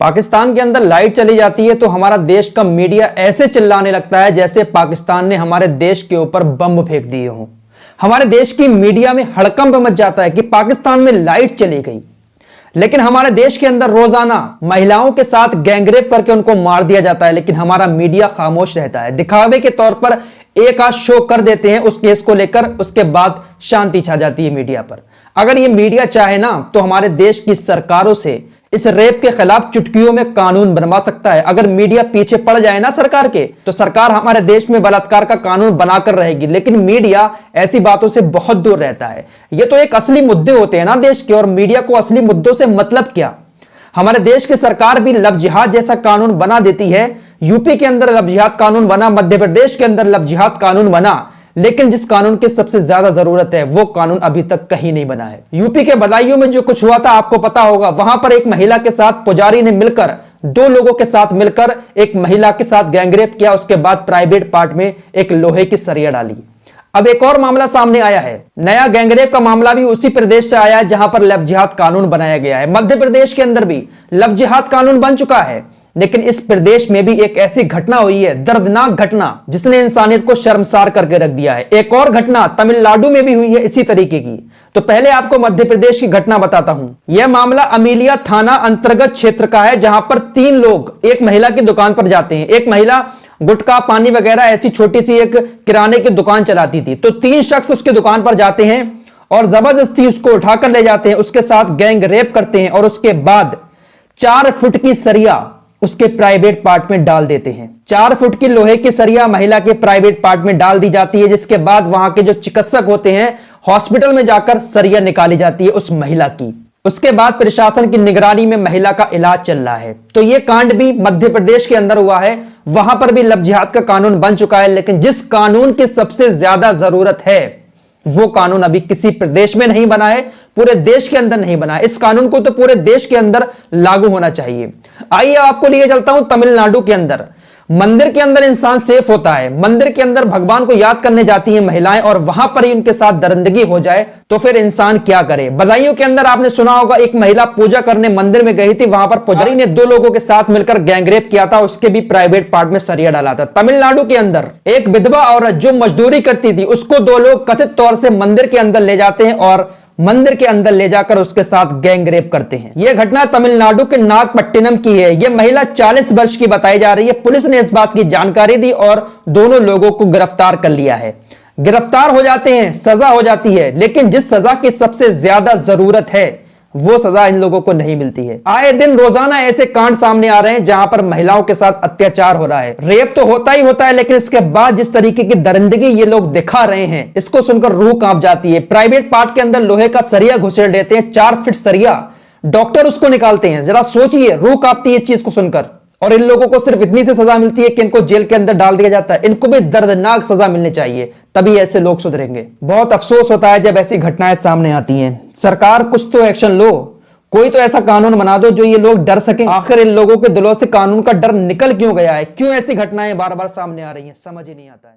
पाकिस्तान के अंदर लाइट चली जाती है तो हमारा देश का मीडिया ऐसे चिल्लाने लगता है जैसे पाकिस्तान ने हमारे देश के ऊपर बम फेंक दिए हों। हमारे देश की मीडिया में हड़कंप मच जाता है कि पाकिस्तान में लाइट चली गई, लेकिन हमारे देश के अंदर रोजाना महिलाओं के साथ गैंगरेप करके उनको मार दिया जाता है, लेकिन हमारा मीडिया खामोश रहता है। दिखावे के तौर पर एक आध शो कर देते हैं उस केस को लेकर, उसके बाद शांति छा जाती है मीडिया पर। अगर ये मीडिया चाहे ना तो हमारे देश की सरकारों से इस रेप के खिलाफ चुटकियों में कानून बनवा सकता है। अगर मीडिया पीछे पड़ जाए ना सरकार के, तो सरकार हमारे देश में बलात्कार का कानून बनाकर रहेगी, लेकिन मीडिया ऐसी बातों से बहुत दूर रहता है। ये तो एक असली मुद्दे होते हैं ना देश के, और मीडिया को असली मुद्दों से मतलब क्या। हमारे देश की सरकार भी लव जिहाद जैसा कानून बना देती है। यूपी के अंदर लव जिहाद कानून बना, मध्य प्रदेश के अंदर लव जिहाद कानून बना, लेकिन जिस कानून की सबसे ज्यादा जरूरत है वो कानून अभी तक कहीं नहीं बना है। यूपी के बदायूं में जो कुछ हुआ था आपको पता होगा। वहां पर एक महिला के साथ पुजारी ने मिलकर, दो लोगों के साथ मिलकर एक महिला के साथ गैंगरेप किया, उसके बाद प्राइवेट पार्ट में एक लोहे की सरिया डाली। अब एक और मामला सामने आया है। नया गैंगरेप का मामला भी उसी प्रदेश से आया है जहां पर लव जिहाद कानून बनाया गया है। मध्य प्रदेश के अंदर भी लव जिहाद कानून बन चुका है, लेकिन इस प्रदेश में भी एक ऐसी घटना हुई है, दर्दनाक घटना, जिसने इंसानियत को शर्मसार करके रख दिया है। एक और घटना तमिलनाडु में भी हुई है इसी तरीके की। तो पहले आपको मध्य प्रदेश की घटना बताता हूं। यह मामला अमीलिया थाना अंतर्गत क्षेत्र का है, जहां पर तीन लोग एक महिला की दुकान पर जाते हैं। एक महिला गुटखा, पानी वगैरह ऐसी छोटी सी एक किराने की दुकान चलाती थी। तो तीन शख्स उसके दुकान पर जाते हैं और जबरदस्ती उसको उठाकर ले जाते हैं, उसके साथ गैंग रेप करते हैं और उसके बाद 4 फुट की सरिया उसके प्राइवेट पार्ट में डाल देते हैं। 4 फुट की लोहे की सरिया महिला के प्राइवेट पार्ट में डाल दी जाती है, जिसके बाद वहां के जो चिकित्सक होते हैं हॉस्पिटल में जाकर सरिया निकाली जाती है उस महिला की। उसके बाद प्रशासन की निगरानी में महिला का इलाज चल रहा है। तो यह कांड भी मध्य प्रदेश के अंदर हुआ है। वहां पर भी लव जिहाद का कानून बन चुका है, लेकिन जिस कानून की सबसे ज्यादा जरूरत है वो कानून अभी किसी प्रदेश में नहीं बना है, पूरे देश के अंदर नहीं बना है। इस कानून को तो पूरे देश के अंदर लागू होना चाहिए। आइए आपको लिए चलता हूं तमिलनाडु के अंदर। मंदिर के अंदर इंसान सेफ होता है, मंदिर के अंदर भगवान को याद करने जाती हैं महिलाएं, और वहां पर ही उनके साथ दरिंदगी हो जाए तो फिर इंसान क्या करे। बदायूं के अंदर आपने सुना होगा, एक महिला पूजा करने मंदिर में गई थी, वहां पर पुजारी ने 2 लोगों के साथ मिलकर गैंगरेप किया था, उसके भी प्राइवेट पार्ट में सरिया डाला था। तमिलनाडु के अंदर एक विधवा औरत जो मजदूरी करती थी, उसको 2 लोग कथित तौर से मंदिर के अंदर ले जाते हैं और मंदिर के अंदर ले जाकर उसके साथ गैंग रेप करते हैं। यह घटना तमिलनाडु के नागपट्टिनम की है। यह महिला 40 वर्ष की बताई जा रही है। पुलिस ने इस बात की जानकारी दी और दोनों लोगों को गिरफ्तार कर लिया है। गिरफ्तार हो जाते हैं, सजा हो जाती है, लेकिन जिस सजा की सबसे ज्यादा जरूरत है वो सजा इन लोगों को नहीं मिलती है। आए दिन रोजाना ऐसे कांड सामने आ रहे हैं जहां पर महिलाओं के साथ अत्याचार हो रहा है। रेप तो होता ही होता है, लेकिन इसके बाद जिस तरीके की दरिंदगी ये लोग दिखा रहे हैं, इसको सुनकर रूह कांप जाती है। प्राइवेट पार्ट के अंदर लोहे का सरिया घुसेड़ देते हैं, 4 फीट सरिया, डॉक्टर उसको निकालते हैं। जरा सोचिए, रूह कांपती है इस चीज को सुनकर। और इन लोगों को सिर्फ इतनी सी सजा मिलती है कि इनको जेल के अंदर डाल दिया जाता है। इनको भी दर्दनाक सजा मिलनी चाहिए, तभी ऐसे लोग सुधरेंगे। बहुत अफसोस होता है जब ऐसी घटनाएं सामने आती हैं। सरकार कुछ तो एक्शन लो, कोई तो ऐसा कानून बना दो जो ये लोग डर सकें। आखिर इन लोगों के दिलों से कानून का डर निकल क्यों गया है? क्यों ऐसी घटनाएं बार बार सामने आ रही हैं? समझ ही नहीं आता है।